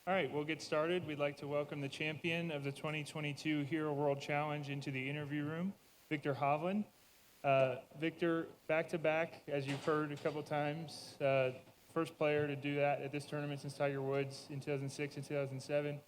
All right, we'll get started. We'd like to welcome the champion of the 2022 Hero World Challenge into the interview room, Viktor Hovland. Viktor, back-to-back, as you've heard a couple times, first player to do that at this tournament since Tiger Woods in 2006 and 2007.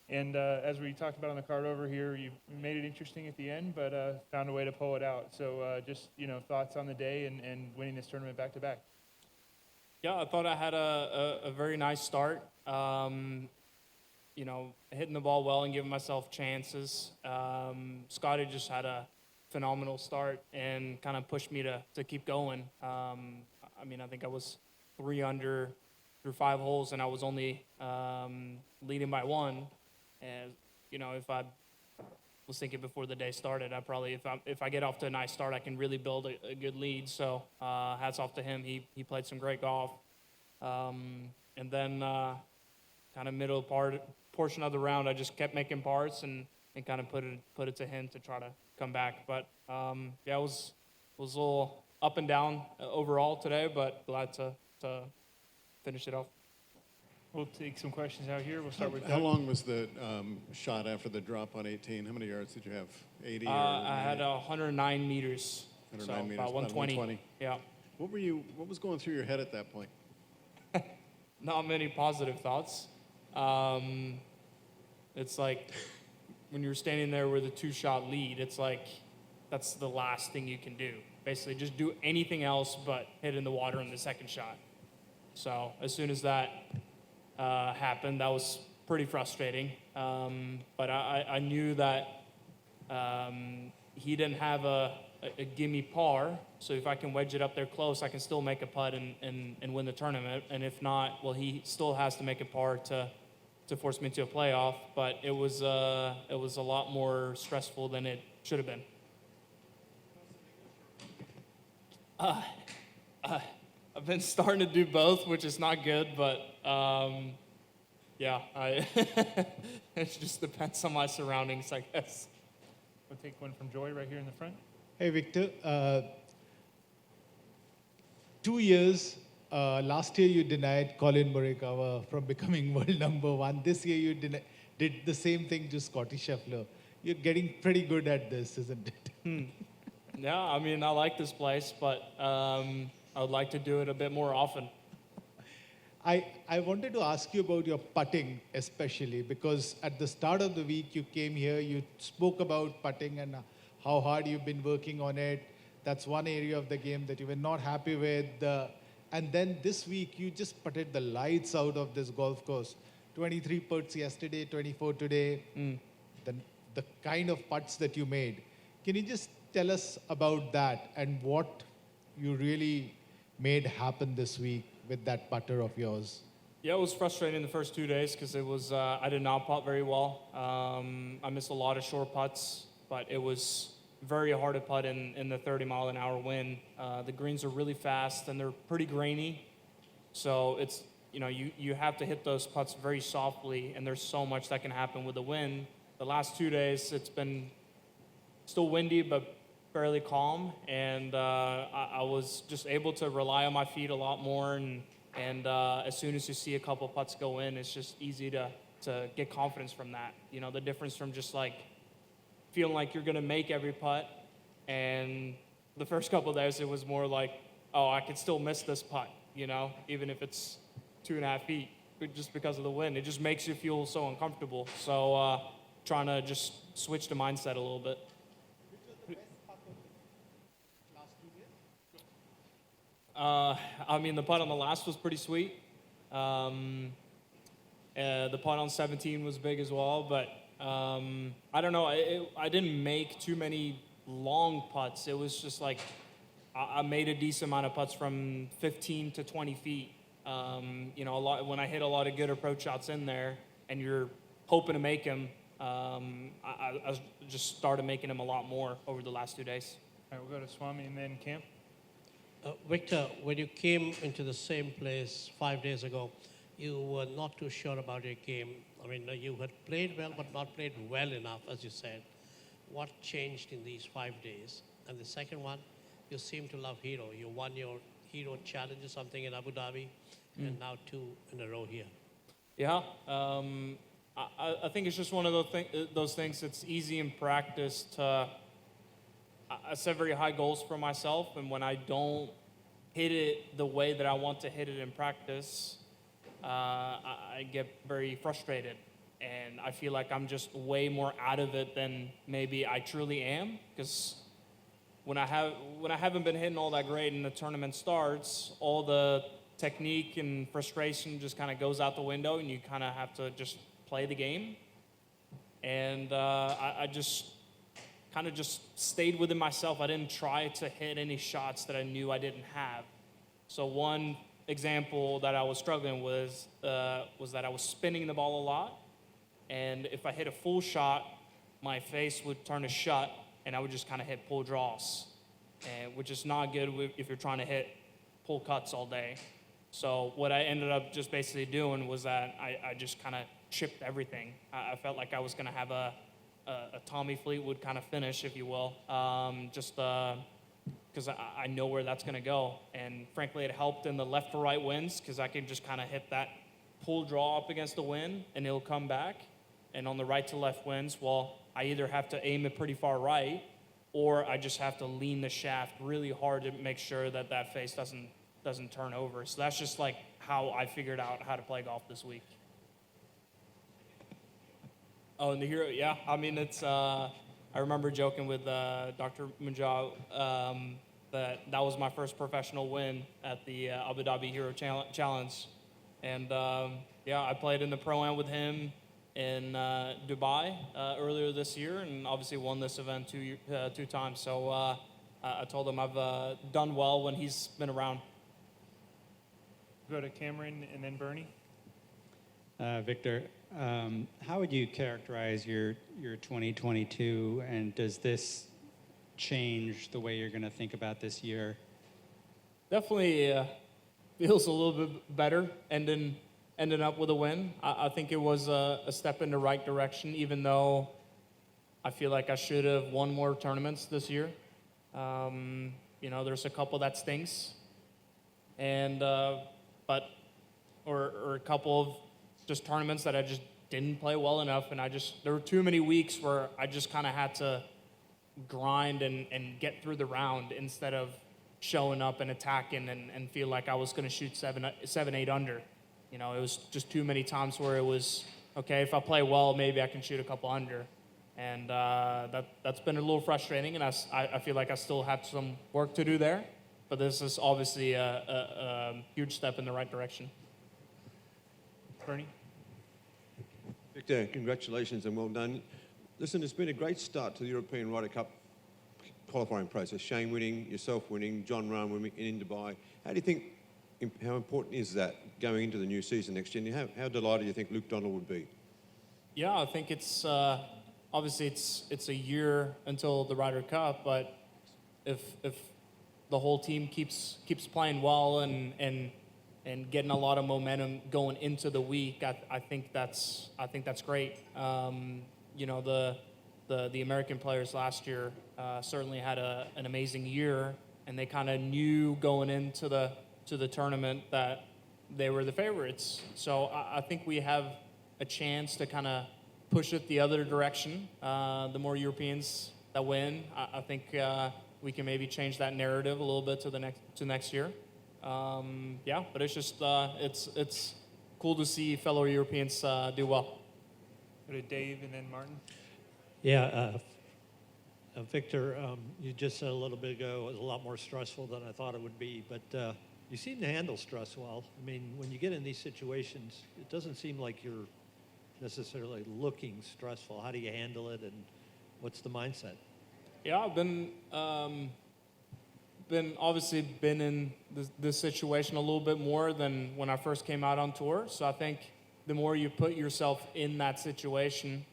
And as we talked about on the card over here, you made it interesting at the end, but found a way to pull it out. So just, thoughts on the day and winning this tournament back-to-back. Yeah, I thought I had a very nice start. Hitting the ball well and giving myself chances. Scotty just had a phenomenal start and kind of pushed me to keep going. I think I was 3 under through 5 holes, and I was only leading by 1. And if I was thinking before the day started, I probably, if I get off to a nice start, I can really build a good lead. So hats off to him. He played some great golf. And then kind of middle portion of the round, I just kept making parts and kind of put it to him to try to come back. But it was a little up and down overall today, but glad to finish it off. We'll take some questions out here. We'll start with How long was the shot after the drop on 18? How many yards did you have? 80? I had 109 meters. 109 meters, about 120. Yeah. What was going through your head at that point? Not many positive thoughts. It's like when you're standing there with a 2-shot lead, it's like that's the last thing you can do. Basically, just do anything else but hit in the water in the second shot. So as soon as that happened, that was pretty frustrating. But I knew that he didn't have a gimme par, so if I can wedge it up there close, I can still make a putt and win the tournament. And if not, well, he still has to make a par to force me to a playoff. But it was a lot more stressful than it should have been. I've been starting to do both, which is not good, but it just depends on my surroundings, I guess. We'll take one from Joy right here in the front. Hey, Viktor. 2 years, last year you denied Colin Morikawa from becoming world number 1. This year you did the same thing to Scotty Scheffler. You're getting pretty good at this, isn't it? Yeah, I like this place, but I would like to do it a bit more often. I wanted to ask you about your putting especially, because at the start of the week you came here, you spoke about putting and how hard you've been working on it. That's one area of the game that you were not happy with. And then this week you just putted the lights out of this golf course. 23 putts yesterday, 24 today. The kind of putts that you made. Can you just tell us about that and what you really made happen this week with that putter of yours? Yeah, it was frustrating the first 2 days because it was I did not putt very well. I missed a lot of short putts, but it was very hard to putt in the 30-mile-an-hour wind. The greens are really fast and they're pretty grainy, so it's you have to hit those putts very softly, and there's so much that can happen with the wind. The last 2 days it's been still windy but fairly calm, and I was just able to rely on my feet a lot more, and as soon as you see a couple putts go in, it's just easy to get confidence from that. The difference from just like feeling like you're going to make every putt, and the first couple of days it was more like, oh, I could still miss this putt, even if it's 2.5 feet, just because of the wind. It just makes you feel so uncomfortable. So trying to just switch the mindset a little bit. The putt on the last was pretty sweet. The putt on 17 was big as well, but I don't know. I didn't make too many long putts. It was just like I made a decent amount of putts from 15 to 20 feet. A lot when I hit a lot of good approach shots in there, and you're hoping to make them. I just started making them a lot more over the last 2 days. All right, we'll go to Swami and then Camp. Viktor, when you came into the same place 5 days ago, you were not too sure about your game. You had played well, but not played well enough, as you said. What changed in these 5 days? And the second one, you seem to love Hero. You won your Hero Challenge or something in Abu Dhabi, and now 2 in a row here. Yeah, I think it's just one of those things that's easy in practice to. I set very high goals for myself, and when I don't hit it the way that I want to hit it in practice, I get very frustrated, and I feel like I'm just way more out of it than maybe I truly am. Because when I haven't been hitting all that great and the tournament starts, all the technique and frustration just kind of goes out the window, and you kind of have to just play the game. And I just kind of just stayed within myself. I didn't try to hit any shots that I knew I didn't have. So one example that I was struggling with was that I was spinning the ball a lot, and if I hit a full shot, my face would turn to shut, and I would just kind of hit pull draws, which is not good if you're trying to hit pull cuts all day. So what I ended up just basically doing was that I just kind of chipped everything. I felt like I was going to have a Tommy Fleetwood kind of finish, if you will, just because I know where that's going to go. And frankly, it helped in the left to right winds because I can just kind of hit that pull draw up against the wind and it'll come back. And on the right to left winds, well, I either have to aim it pretty far right or I just have to lean the shaft really hard to make sure that that face doesn't turn over. So that's just like how I figured out how to play golf this week. Oh, and the hero, yeah. I mean, it's. I remember joking with Dr. Munjal that was my first professional win at the Abu Dhabi Hero Challenge, and yeah, I played in the Pro-Am with him in Dubai earlier this year, and obviously won this event two times. So I told him I've done well when he's been around. Go to Cameron and then Bernie. Victor, how would you characterize your 2022, and does this change the way you're going to think about this year? Definitely feels a little bit better ending up with a win. I think it was a step in the right direction, even though I feel like I should have won more tournaments this year. You know, there's a couple that stinks, and but a couple of just tournaments that I just didn't play well enough, and there were too many weeks where I just kind of had to grind and get through the round instead of showing up and attacking and feel like I was going to shoot 7-8 under. You know, it was just too many times where it was, okay, if I play well, maybe I can shoot a couple under. And that's been a little frustrating, and I feel like I still have some work to do there, but this is obviously a huge step in the right direction. Bernie? Victor, congratulations and well done. Listen, it's been a great start to the European Ryder Cup qualifying process. Shane winning, yourself winning, John Rahm winning in Dubai. How do you think, how important is that going into the new season next year? And how delighted do you think Luke Donald would be? Yeah, I think it's, obviously it's a year until the Ryder Cup, but if the whole team keeps playing well and getting a lot of momentum going into the week, I think that's great. You know, the American players last year certainly had an amazing year, and they kind of knew going into the tournament that they were the favorites. So I think we have a chance to kind of push it the other direction. The more Europeans that win, I think we can maybe change that narrative a little bit to next year. Yeah, but it's just it's cool to see fellow Europeans do well. Go to Dave and then Martin. Yeah, Victor, you just said a little bit ago it was a lot more stressful than I thought it would be, but you seem to handle stress well. I mean, when you get in these situations, it doesn't seem like you're necessarily looking stressful. How do you handle it, and what's the mindset? Yeah, I've been in this situation a little bit more than when I first came out on tour. So I think the more you put yourself in that situation,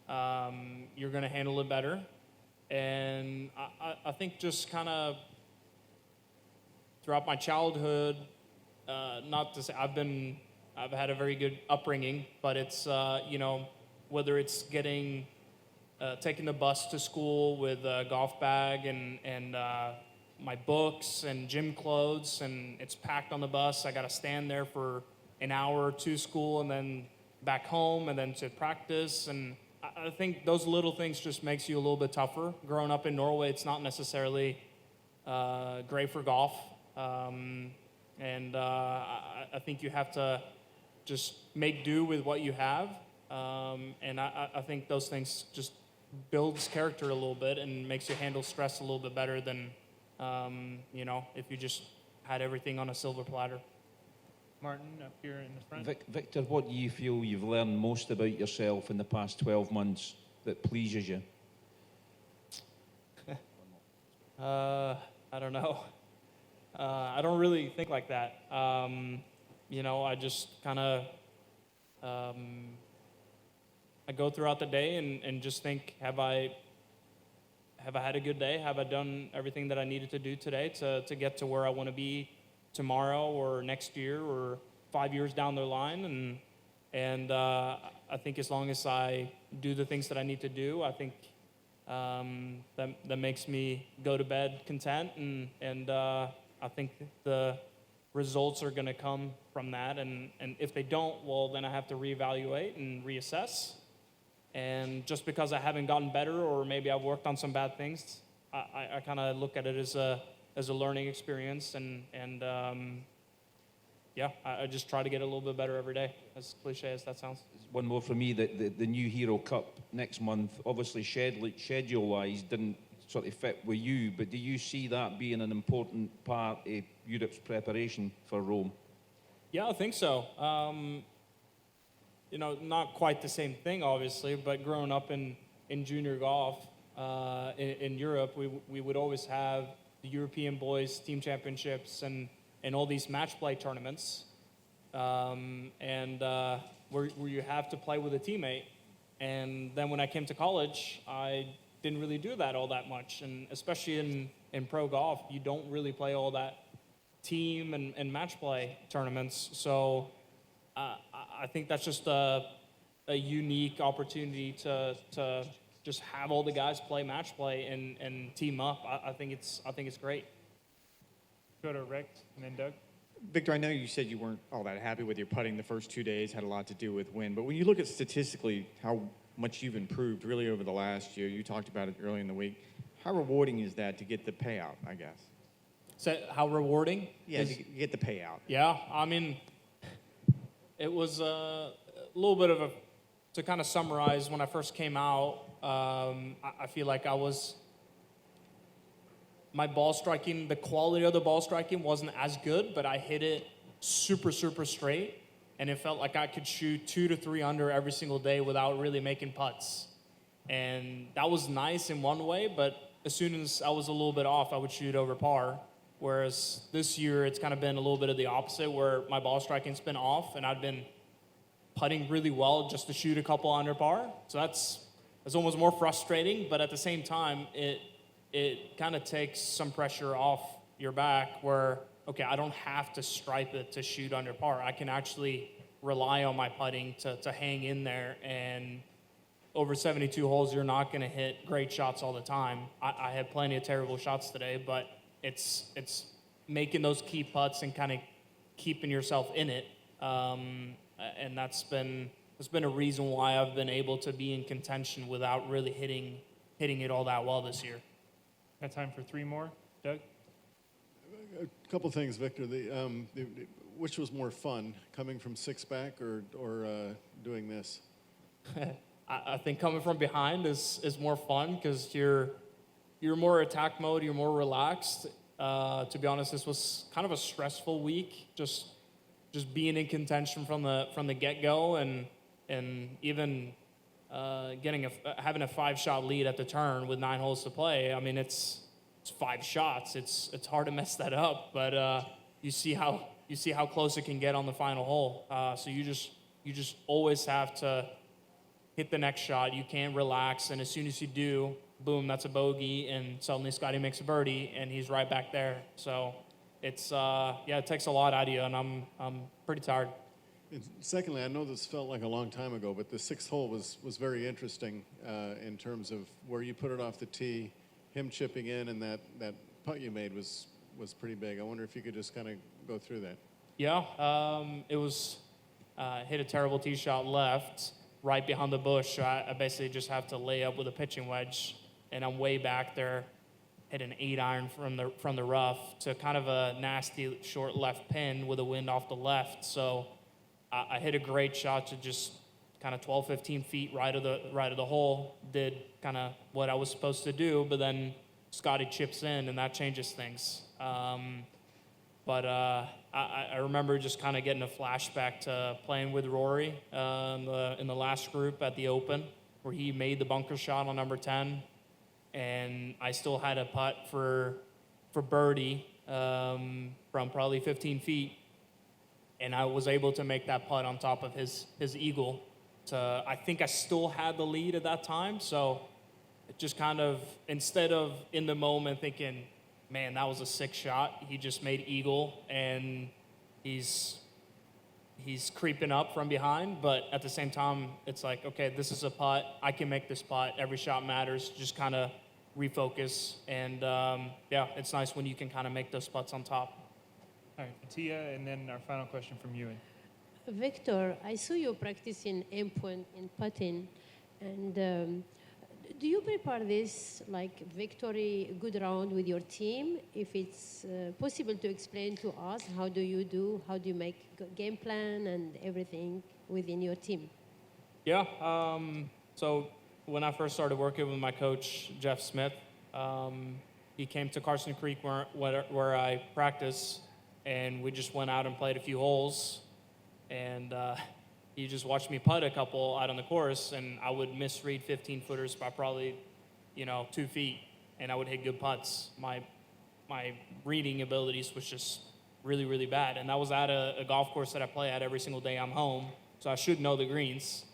you're going to handle it better. And I think just kind of throughout my childhood, not to say I've had a very good upbringing, but it's you know, whether it's taking the bus to school with a golf bag and my books and gym clothes, and it's packed on the bus. I got to stand there for an hour to school and then back home and then to practice. And I think those little things just makes you a little bit tougher. Growing up in Norway, it's not necessarily great for golf. I think you have to just make do with what you have. I think those things just builds character a little bit and makes you handle stress a little bit better than, if you just had everything on a silver platter. Martin, up here in the front. Victor, what do you feel you've learned most about yourself in the past 12 months that pleases you? I don't know. I don't really think like that. I just kind of, I go throughout the day and just think, have I had a good day? Have I done everything that I needed to do today to get to where I want to be tomorrow or next year or 5 years down the line? I think as long as I do the things that I need to do, I think that makes me go to bed content, and I think the results are going to come from that. And if they don't, well, then I have to reevaluate and reassess. And just because I haven't gotten better, or maybe I've worked on some bad things, I kind of look at it as a learning experience. I just try to get a little bit better every day, as cliche as that sounds. One more for me, the new Hero Cup next month, obviously schedule-wise didn't sort of fit with you, but do you see that being an important part of Europe's preparation for Rome? Yeah, I think so. Not quite the same thing, obviously, but growing up in junior golf in Europe, we would always have the European boys team championships and all these match play tournaments, where you have to play with a teammate. And then when I came to college, I didn't really do that all that much. And especially in pro golf, you don't really play all that team and match play tournaments. So I think that's just a unique opportunity to just have all the guys play match play and team up. I think it's great. Go to Rex and then Doug. Victor, I know you said you weren't all that happy with your putting the first 2 days, had a lot to do with wind, but when you look at statistically how much you've improved really over the last year, you talked about it early in the week, how rewarding is that to get the payout, I guess? So how rewarding? Yeah, to get the payout. Yeah, I mean, it was a little bit of to kind of summarize, when I first came out, I feel like my ball striking, the quality of the ball striking wasn't as good, but I hit it super, super straight, and it felt like I could shoot 2 to 3 under every single day without really making putts. And that was nice in one way, but as soon as I was a little bit off, I would shoot over par. Whereas this year, it's kind of been a little bit of the opposite, where my ball striking's been off, and I've been putting really well just to shoot a couple under par. So that's almost more frustrating, but at the same time, it kind of takes some pressure off your back where, okay, I don't have to stripe it to shoot under par. I can actually rely on my putting to hang in there. And over 72 holes, you're not going to hit great shots all the time. I had plenty of terrible shots today, but it's making those key putts and kind of keeping yourself in it. And that's been a reason why I've been able to be in contention without really hitting it all that well this year. Got time for 3 more. Doug? A couple things, Victor. Which was more fun, coming from six back or doing this? I think coming from behind is more fun because you're more attack mode, you're more relaxed. To be honest, this was kind of a stressful week, just being in contention from the get-go, and even having a 5-shot lead at the turn with 9 holes to play. I mean, it's 5 shots. It's hard to mess that up, but you see how close it can get on the final hole. So you just always have to hit the next shot. You can't relax, and as soon as you do, boom, that's a bogey, and suddenly Scotty makes a birdie, and he's right back there. So it's it takes a lot out of you, and I'm pretty tired. And secondly, I know this felt like a long time ago, but the 6th hole was very interesting in terms of where you put it off the tee, him chipping in, and that putt you made was pretty big. I wonder if you could just kind of go through that. Yeah, it was hit a terrible tee shot left, right behind the bush. So I basically just have to lay up with a pitching wedge, and I'm way back there, hit an 8-iron from the rough to kind of a nasty short left pin with a wind off the left. So I hit a great shot to just kind of 12, 15 feet right of the hole. Did kind of what I was supposed to do, but then Scotty chips in, and that changes things. But I remember just kind of getting a flashback to playing with Rory in the last group at the Open, where he made the bunker shot on number 10, and I still had a putt for birdie from probably 15 feet, and I was able to make that putt on top of his eagle. I think I still had the lead at that time, so it just kind of, instead of in the moment thinking, man, that was a sick shot, he just made eagle, and he's creeping up from behind, but at the same time, it's like, okay, this is a putt, I can make this putt, every shot matters, just kind of refocus, and yeah, it's nice when you can kind of make those putts on top. All right, Tia, and then our final question from Ewan. Victor, I saw you practicing AimPoint in putting, and do you prepare this like victory good round with your team? If it's possible to explain to us, how do you make game plan and everything within your team? Yeah, so when I first started working with my coach, Jeff Smith, he came to Carson Creek where I practice, and we just went out and played a few holes, and he just watched me putt a couple out on the course, and I would misread 15-footers by probably, 2 feet, and I would hit good putts. My reading abilities was just really, really bad, and that was at a golf course that I play at every single day I'm home, so I should know the greens.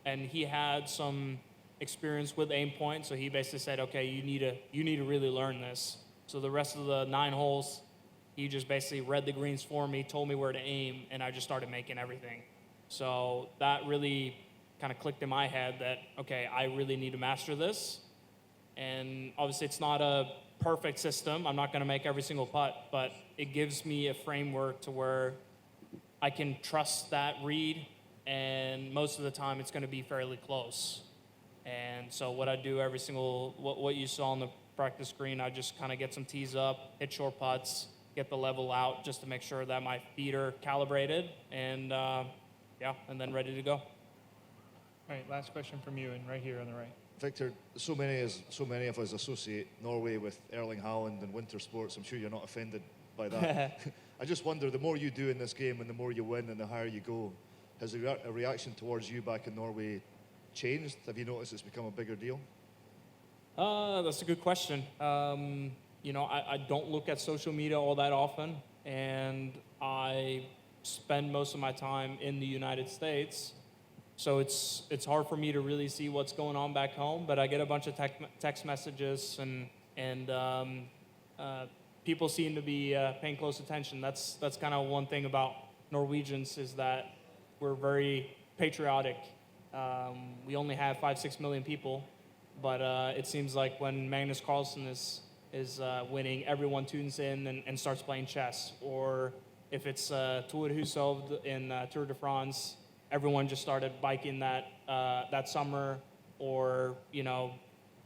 And he had some experience with AimPoint, so he basically said, okay, you need to really learn this. So the rest of the 9 holes, he just basically read the greens for me, told me where to aim, and I just started making everything. So that really kind of clicked in my head that, okay, I really need to master this. And obviously it's not a perfect system. I'm not going to make every single putt, but it gives me a framework to where I can trust that read, and most of the time it's going to be fairly close. And so what I do what you saw on the practice screen, I just kind of get some tees up, hit short putts, get the level out just to make sure that my feet are calibrated, and and then ready to go. All right, last question from you, and right here on the right. Victor, so many of us associate Norway with Erling Haaland and winter sports. I'm sure you're not offended by that. I just wonder, the more you do in this game and the more you win and the higher you go, has a reaction towards you back in Norway changed? Have you noticed it's become a bigger deal? That's a good question. I don't look at social media all that often, and I spend most of my time in the United States, so it's hard for me to really see what's going on back home, but I get a bunch of text messages, and people seem to be paying close attention. That's kind of one thing about Norwegians, is that we're very patriotic. We only have 5-6 million people, but it seems like when Magnus Carlsen is winning, everyone tunes in and starts playing chess. Or if it's Thor Hushovd in Tour de France, everyone just started biking that summer. Or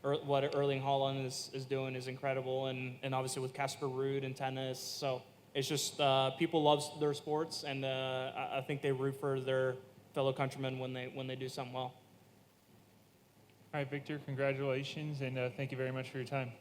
what Erling Haaland is doing is incredible, and obviously with Casper Ruud in tennis. So it's just people love their sports, and I think they root for their fellow countrymen when they do something well. All right, Victor, congratulations, and thank you very much for your time.